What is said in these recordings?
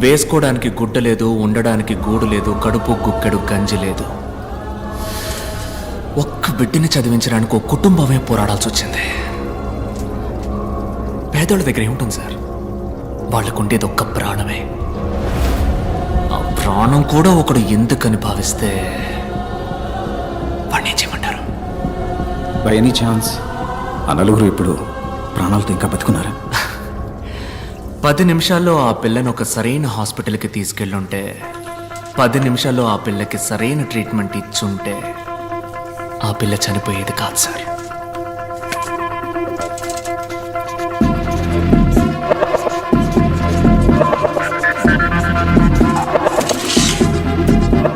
వేసుకోవడానికి గుడ్డ లేదు, ఉండడానికి గూడు లేదు, కడుపు గుక్కెడు గంజి లేదు. ఒక్క బిడ్డని చదివించడానికి ఒక కుటుంబమే పోరాడాల్సి వచ్చింది. పేదోళ్ళ దగ్గర ఏముంటుంది సార్? వాళ్ళకుండేది ఒక్క ప్రాణమే. ఆ ప్రాణం కూడా ఒకడు ఎందుకని భావిస్తే వాడిని ఏం చేయమంటారు? బై ఎనీ ఛాన్స్ ఆ నలుగురు ఇప్పుడు ప్రాణాలతో ఇంకా బతుకున్నారా? 10 నిమిషాల్లో ఆ పిల్లని ఒక సరైన హాస్పిటల్కి తీసుకెళ్ళుంటే, 10 నిమిషాల్లో ఆ పిల్లకి సరైన ట్రీట్మెంట్ ఇచ్చుంటే ఆ పిల్ల చనిపోయేది కాదు సార్.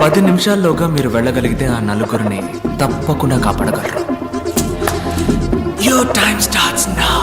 పది నిమిషాల్లోగా మీరు వెళ్ళగలిగితే ఆ నలుగురిని తప్పకుండా కాపాడగలరు. Your time starts now.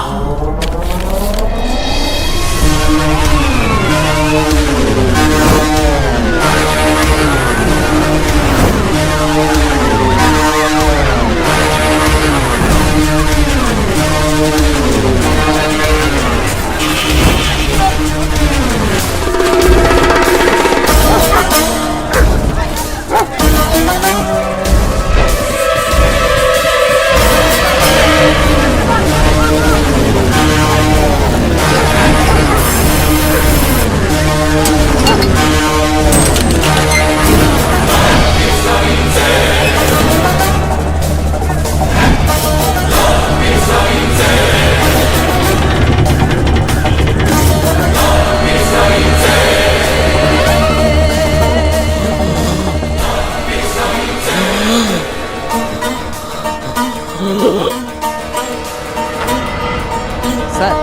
Sir,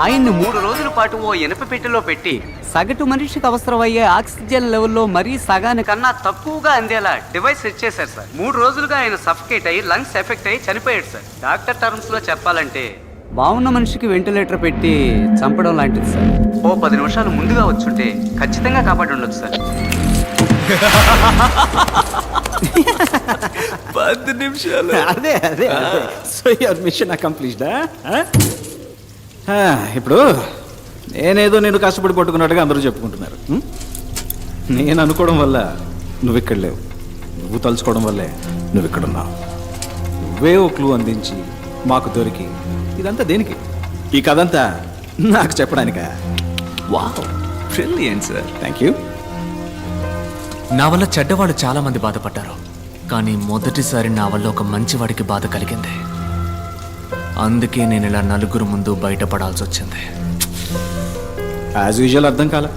ఆయన్ని 3 రోజుల పాటు ఓ ఇనుప పెట్టెలో పెట్టి సగటు మనిషికి అవసరమయ్యే ఆక్సిజన్ లెవెల్లో మరీ సగానికన్నా తక్కువగా అందేలా డివైస్ సెట్ చేశారు సార్. 3 రోజులుగా ఆయన సఫకేట్ అయ్యి లంగ్స్ ఎఫెక్ట్ అయ్యి చనిపోయాడు సార్. డాక్టర్ టర్మ్స్ లో చెప్పాలంటే బాగున్న మనిషికి వెంటిలేటర్ పెట్టి చంపడం లాంటిది సార్. ఓ 10 నిమిషాలు ముందుగా వచ్చుంటే ఖచ్చితంగా కాపాడి ఉండొచ్చు సార్. 10 నిమిషాలు. అదే అదే సో యువర్ మిషన్ అకంప్లీష్డా? ఇప్పుడు నేనేదో నేను కష్టపడి పట్టుకున్నట్టుగా అందరూ చెప్పుకుంటున్నారు. నేను అనుకోవడం వల్ల నువ్వు ఇక్కడ లేవు, నువ్వు తలుచుకోవడం వల్లే నువ్వు ఇక్కడున్నావు. నువ్వే ఓ క్లూ అందించి మాకు దొరికి ఇదంతా దేనికి? ఈ కథంతా నాకు చెప్పడానికా? Wow, brilliant sir. Thank you. నా వల్ల చెడ్డవాళ్ళు చాలా మంది బాధపడ్డారు, కానీ మొదటిసారి నా వల్ల ఒక మంచివాడికి బాధ కలిగింది. అందుకే నేను ఇలా నలుగురు ముందు బయటపడాల్సి వచ్చింది. యాజ్ యూజువల్ అర్థం కాల.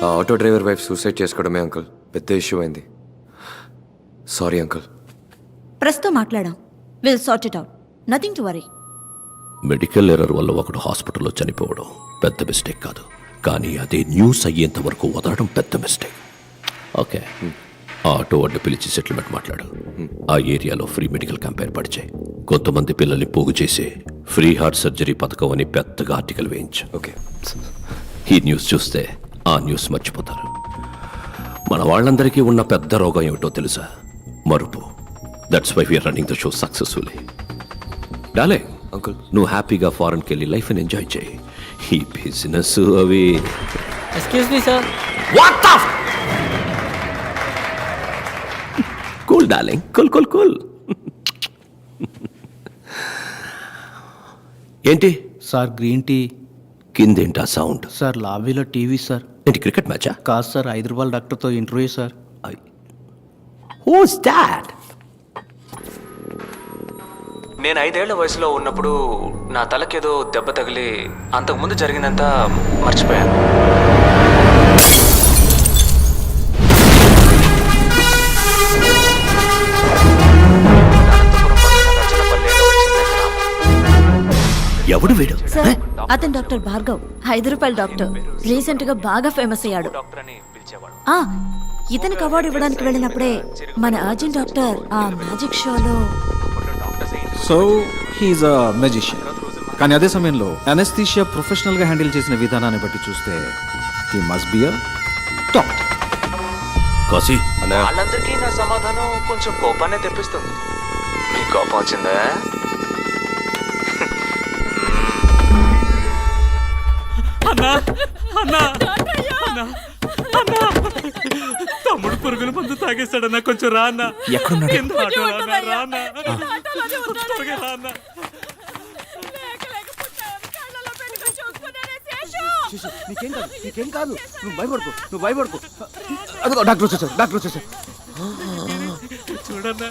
ఆ ఆటో డ్రైవర్ వైఫ్ సూసైడ్ చేసుకోవడమే అంకుల్ పెద్ద ఇష్యూ అయింది. Sorry uncle. ప్రెస్తో మాట్లాడాం. Will sort it out. Nothing to worry. Medical error వల్ల ఒకడు హాస్పిటల్లో చనిపోవడం పెద్ద మిస్టేక్ కాదు, కానీ అదే న్యూస్ అయ్యేంత వరకు వదలడం పెద్ద మిస్టేక్. ఓకే, ఆ ఆటో అడ్డు పిలిచి సెటిల్మెంట్ మాట్లాడు. ఆ ఏరియాలో ఫ్రీ మెడికల్ క్యాంప్ ఏర్పాటు చేయి. కొంతమంది పిల్లల్ని పోగు చేసి ఫ్రీ హార్ట్ సర్జరీ పథకం అని పెద్దగా ఆర్టికల్ వేయించు. ఓకే. ఈ న్యూస్ చూస్తే ఆ న్యూస్ మర్చిపోతారు. మన వాళ్ళందరికీ ఉన్న పెద్ద రోగం ఏమిటో తెలుసా? మరుపు. That's why we are running the show successfully. డాలే అంకుల్, నువ్వు హ్యాపీగా ఫారెన్కి వెళ్ళి లైఫ్ని ఎంజాయ్ చేయి. ఈ బిజినెస్ అవి. Excuse me sir. What the cool darling, cool cool cool. ఏంటి సార్ గ్రీన్ టీ? కిందేంటా సౌండ్? సార్ లాబీలో టీవీ సార్. ఏంటి క్రికెట్ మ్యాచా? కాదు సార్, హైదరాబాద్ డాక్టర్తో ఇంటర్వ్యూ సార్. Who's that? నేను 5 ఏళ్ల వయసులో ఉన్నప్పుడు నా తలకేదో దెబ్బ తగిలి అంతకుముందు జరిగిందంతా మర్చిపోయాను. ఎవడు వీడు? సార్, అతను డాక్టర్ భార్గవ్, 5 రూపాయల డాక్టర్. రీసెంట్ గా బాగా ఫేమస్ అయ్యాడు. ఆ, ఇతనికి అవార్డు ఇవ్వడానికి వెళ్ళినప్పుడే మన అర్జున్ డాక్టర్ ఆ మ్యాజిక్ షోలో. సో హీఈస్ అ మెజిషియన్. కానీ అదే సమయంలో అనస్థీషియా ప్రొఫెషనల్గా హ్యాండిల్ చేసిన విధానాన్ని బట్టి చూస్తే he must be a doctor. Kashi వాళ్ళందరికీ నా సమాధానం కొంచెం కోపాన్ని తెప్పిస్తుంది. మీ కోపం వచ్చిందా? తమ్ముడు పురుగుల మందు తాగేస్తాడన్నా, కొంచెం రా అన్న. ఎక్కడున్నాడు? కింద ఆటోలో అన్నా, రా అన్న. త్వరగా రా అన్న. నీకేం కాదు నువ్వు భయపడుకో అదిగో డాక్టర్ వచ్చేసారు చూడన్నా.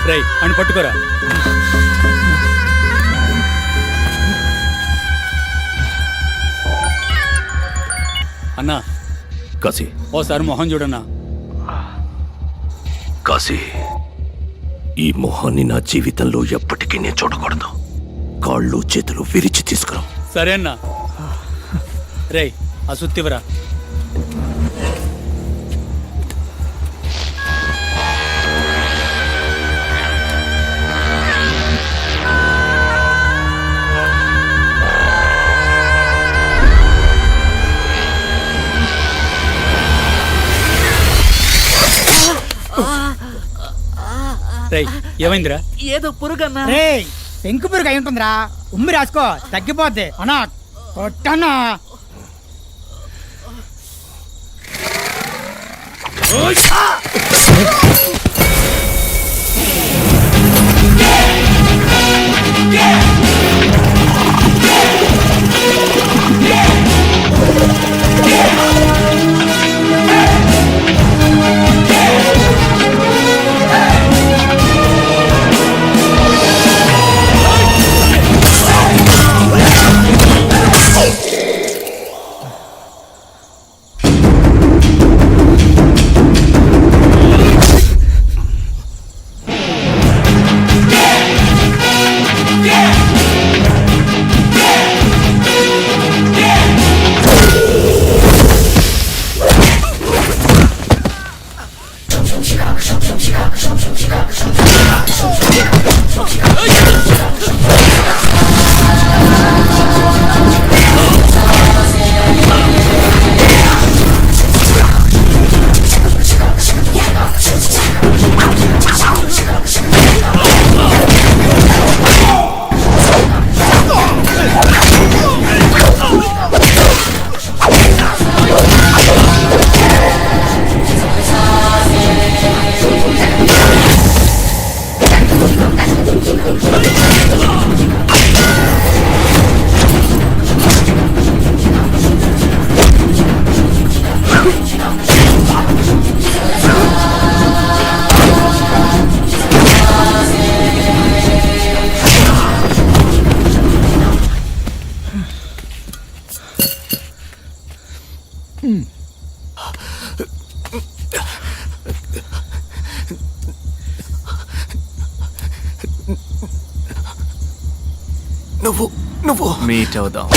రై అని పట్టుకోరా. అన్నా కాశీ, ఓసారి మొహం చూడన్నా. కాశీ, ఈ మొహాన్ని నా జీవితంలో ఎప్పటికీ నేను చూడకూడదు. కాళ్ళు చేతులు విరిచి తీసుకురా. సరే అన్నా. రే ఆ సుత్తివరా. రేయ్ ఏమైందిరా? ఏదో పురుగన్నా. రే పెంకు పురుగు అయి ఉంటుందిరా. ఉమ్మి రాసుకో తగ్గిపోద్ది. అన్నా కొట్టన్నా. నువ్వు మీట్ అవుదాం.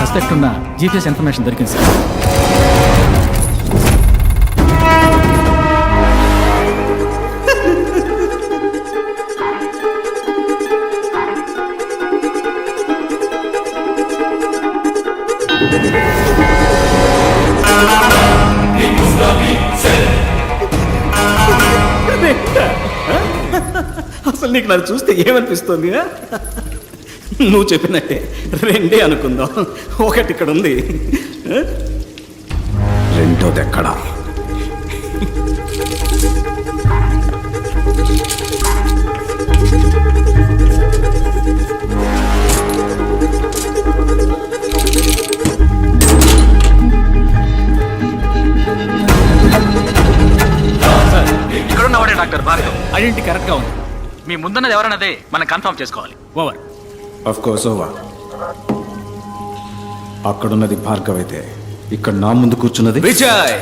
సస్పెక్ట్ ఉన్న జీపీఎస్ ఇన్ఫర్మేషన్ దొరికింది సార్. అసలు నీకు నన్ను చూస్తే ఏమనిపిస్తుంది? నువ్వు చెప్పినట్టే రెండే అనుకుందాం. ఒకటి ఇక్కడ ఉంది, రెండోది ఎక్కడా? ఇక్కడున్నవాడే డాక్టర్ భార్గవ్. ఐడెంటిటీ కరెక్ట్గా ఉంది. మీ ముందున్నది ఎవరన్నదే మనం కన్ఫర్మ్ చేసుకోవాలి. ఓవర్. Of course over. అక్కడున్నది భార్గవ్ అయితే ఇక్కడ నా ముందు కూర్చున్నది విజయ్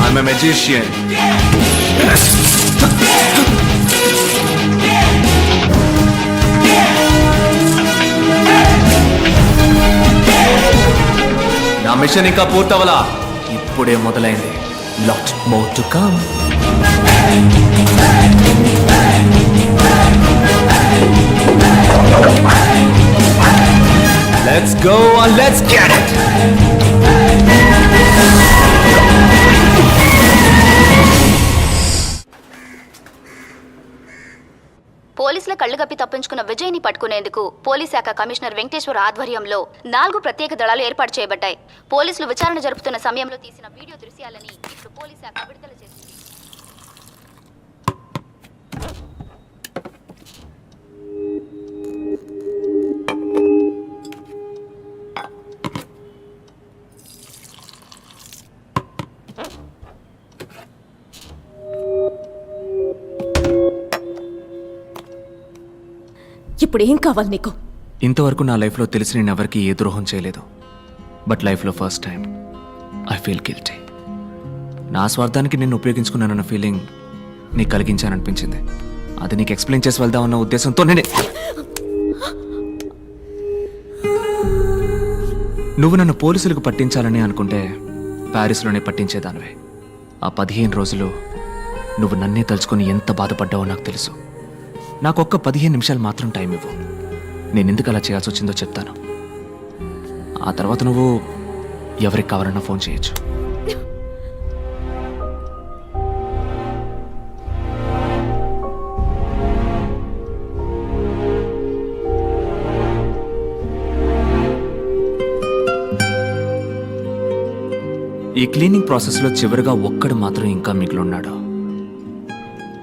ఐఎమ్ ఎ మెజిషియన్. నా మిషన్ ఇంకా పూర్తవలా, ఇప్పుడే మొదలైంది. Lot more to come. Let's go and let's get it. పోలీసుల కళ్లు కప్పి తప్పించుకున్న విజయ్ని పట్టుకునేందుకు పోలీస్ శాఖ కమిషనర్ వెంకటేశ్వర ఆధ్వర్యంలో 4 ప్రత్యేక దళాలు ఏర్పాటు చేయబడ్డాయి. పోలీసులు విచారణ జరుపుతున్న సమయంలో తీసిన వీడియో దృశ్యాలని ఇప్పుడు పోలీస్ శాఖ విడుదల చేసింది. ఇప్పుడు ఏం కావాలి నీకు? ఇంతవరకు నా లైఫ్లో తెలిసి నేను ఎవరికి ఏ ద్రోహం చేయలేదు. బట్ లైఫ్లో first time I feel guilty. నా స్వార్థానికి నిన్ను ఉపయోగించుకున్నానన్న ఫీలింగ్ నీకు కలిగించాననిపించింది. అది నీకు ఎక్స్ప్లెయిన్ చేసి వెళ్దామన్న ఉద్దేశంతో నేనే. నువ్వు నన్ను పోలీసులకు పట్టించాలని అనుకుంటే ప్యారిస్లోనే పట్టించేదానివే. ఆ 15 రోజులు నువ్వు నన్నే తలుచుకొని ఎంత బాధపడ్డావో నాకు తెలుసు. నాకు ఒక్క 15 నిమిషాలు మాత్రం టైం ఇవ్వు. నేను ఎందుకు అలా చేయాల్సి వచ్చిందో చెప్తాను. ఆ తర్వాత నువ్వు ఎవరికి కావాలన్నా ఫోన్ చేయొచ్చు. ఈ క్లీనింగ్ ప్రాసెస్లో చివరిగా ఒక్కడు మాత్రం ఇంకా మిగిలిన్నాడు.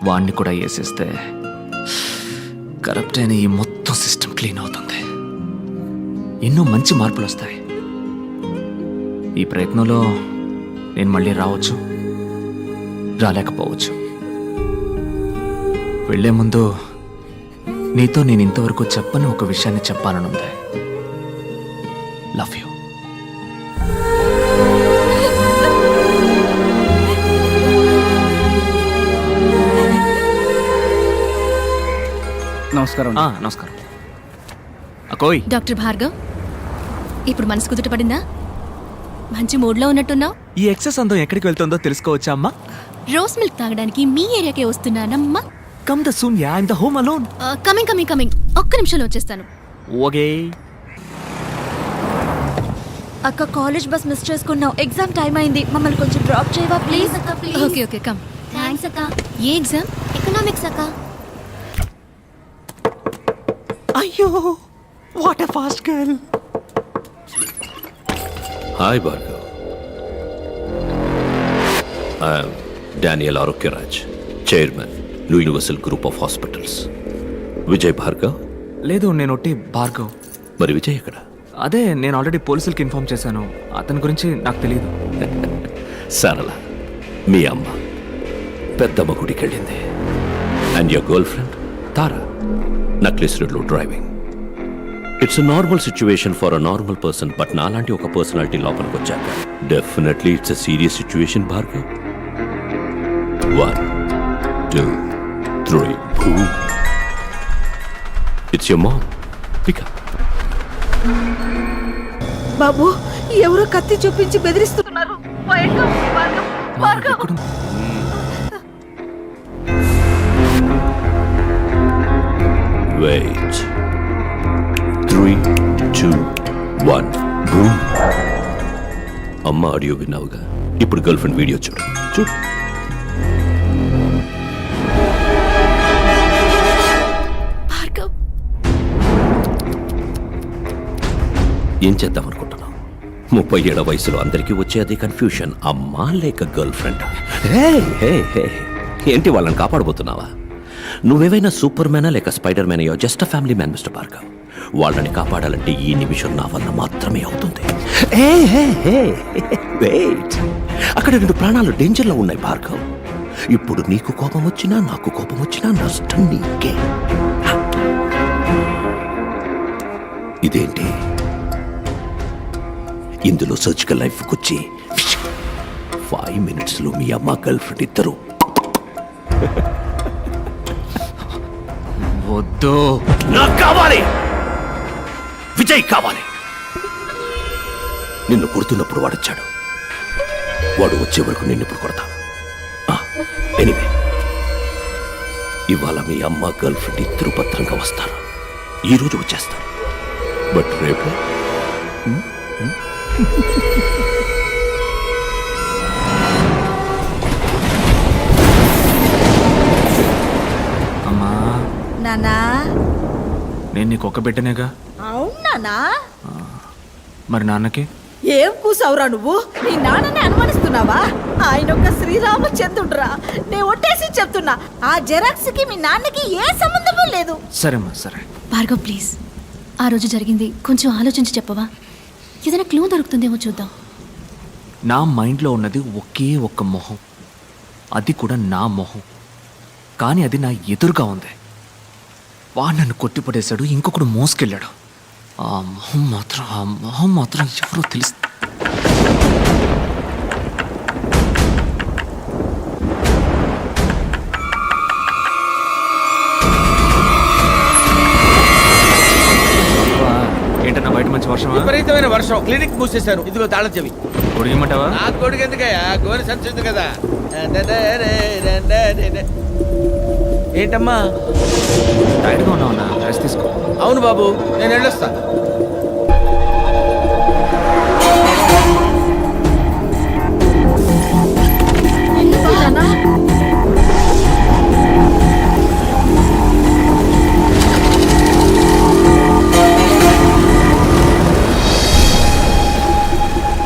వాణ్ణి కూడా వేసేస్తే కరప్ట్ అయిన ఈ మొత్తం సిస్టమ్ క్లీన్ అవుతుంది. ఎన్నో మంచి మార్పులు వస్తాయి. ఈ ప్రయత్నంలో నేను మళ్ళీ రావచ్చు, రాలేకపోవచ్చు. వెళ్లే ముందు నీతో నేను ఇంతవరకు చెప్పని ఒక విషయాన్ని చెప్పాలనుంది. Love you. నమస్కారం. నమస్కారం. అకోయ్. డాక్టర్ భార్గవ్, ఇప్పుడు మనసు కుదుటపడిందా? మంచి మూడ్లో ఉన్నట్టున్నావు. ఈ ఎక్సెస్ అందం ఎక్కడికి వెళ్తుందో తెలుసుకోవచ్చా అమ్మా? రోస్ మిల్క్ తాగడానికి మీ ఏరియాకే వస్తున్నానమ్మా. Come the soon yeah, I am the home alone. Coming. ఒక్క నిమిషంలో వచ్చేస్తాను. ఓకే. అక్క, కాలేజ్ బస్ మిస్ చేసుకున్నావు. ఎగ్జామ్ టైం అయింది. మమ్మల్ని కొంచెం డ్రాప్ చేయవా ప్లీజ్? అక్క ప్లీజ్. Okay come. థాంక్స్ అక్క. ఏ ఎగ్జామ్? ఎకనామిక్స్ అక్క. అయ్యో, what a fast girl. Hi Bhargav. I'm Daniel Arogyaraj, chairman universal group of hospitals. Vijay Bhargav? లేదు, నేను ఒట్టి భార్గవ్. మరి విజయ్ ఎక్కడ? అదే, నేను ఆల్రెడీ పోలీసులకి ఇన్ఫార్మ్ చేశాను. అతని గురించి నాకు తెలియదు. సరళ, మీ అమ్మ పెద్దమ్మ గుడికి వెళ్ళింది. And your girl friend Tara necklace రోడ్లో driving. It's a normal situation for a normal person. But నాలాంటి ఒక పర్సనాలిటీ లోపలికి వచ్చాక definitely it's a serious situation Bhargav. 1 2 3 boom. It's your mom. Pick up. బాబు, ఎవరో కత్తి చూపించి బెదిరిస్తున్నారు. ఎక్కడుంది? Wait. 3 2 1 boom. అమ్మ ఆడియో విన్నావుగా, ఇప్పుడు గర్ల్ ఫ్రెండ్ వీడియో చూడు. భార్గవ్, ఏం చేద్దాం అనుకుంటున్నావు? 37 వయసులో అందరికీ వచ్చే అదే కన్ఫ్యూషన్. అమ్మా లేక గర్ల్ ఫ్రెండ్? ఏంటి వాళ్ళని కాపాడబోతున్నావా? నువ్వేవైనా సూపర్ మ్యానా లేక స్పైడర్ మ్యాన్? యో just a family man mister Bhargav. వాళ్ళని కాపాడాలంటే ఈ నిమిషం నా వల్ల మాత్రమే అవుతుంది. వెయిట్, అక్కడ 2 ప్రాణాలు డేంజర్లో ఉన్నాయి భార్గవ్. ఇప్పుడు నీకు కోపం వచ్చినా నాకు కోపం వచ్చినా నష్టం నీకే. ఇదేంటి ఇందులో సర్జికల్ లైఫ్కి వచ్చి 5 మినిట్స్లో మీ అమ్మ గర్ల్ ఫ్రెండ్ ఇద్దరు వద్దు. నాకు కావాలి, విజయ్ కావాలి. నిన్ను కొడుతున్నప్పుడు వాడొచ్చాడు, వాడు వచ్చే వరకు నిన్ను ఇప్పుడు కొడతాను. ఎనీవే, ఇవాళ మీ అమ్మ గర్ల్ ఫ్రెండ్ ఇద్దరు భద్రంగా వస్తారు. ఈ రోజు వచ్చేస్తారు, బట్ రేపు అమ్మా, నానా నేను నీకు ఒక బిడ్డనేగా, అవునానా? మరి నాన్నకి? ఏం కూసావురా నువ్వు? నీ నాన్నని అనుమానిస్తున్నావా? ఆయన ఒక శ్రీరామచంద్రుడురా. నేను ఒట్టేసి చెప్తున్నా, ఆ జెరాక్స్ కి మీ నాన్నకి ఏ సంబంధము లేదు. సరేమ్మా, సరే. భార్గవ్ ప్లీజ్, ఆ రోజు జరిగింది కొంచెం ఆలోచించి చెప్పవా? ఏదైనా క్లూ దొరుకుతుందేమో చూద్దాం. నా మైండ్లో ఉన్నది ఒకే ఒక్క మొహం, అది కూడా నా మొహం. కానీ అది నా ఎదురుగా ఉంది. వాడు నన్ను కొట్టిపడేశాడు, ఇంకొకడు మోసుకెళ్ళాడు. ఆ మొహం మాత్రం ఎవరో తెలుసు. ఏంటన్నా బయట మంచి వర్షం? విపరీతమైన వర్షం, క్లినిక్ మూసేశారు. ఇదిగో తాళం చెవి. పొడిగమంటావా? నా కొడుకు ఎందుకయ్యా, గోరి సంచుంది కదా. ఏంటమ్మా టైర్డ్గా ఉన్నావు, రెస్ట్ తీసుకో. అవును బాబు, నేను వెళ్ళొస్తా.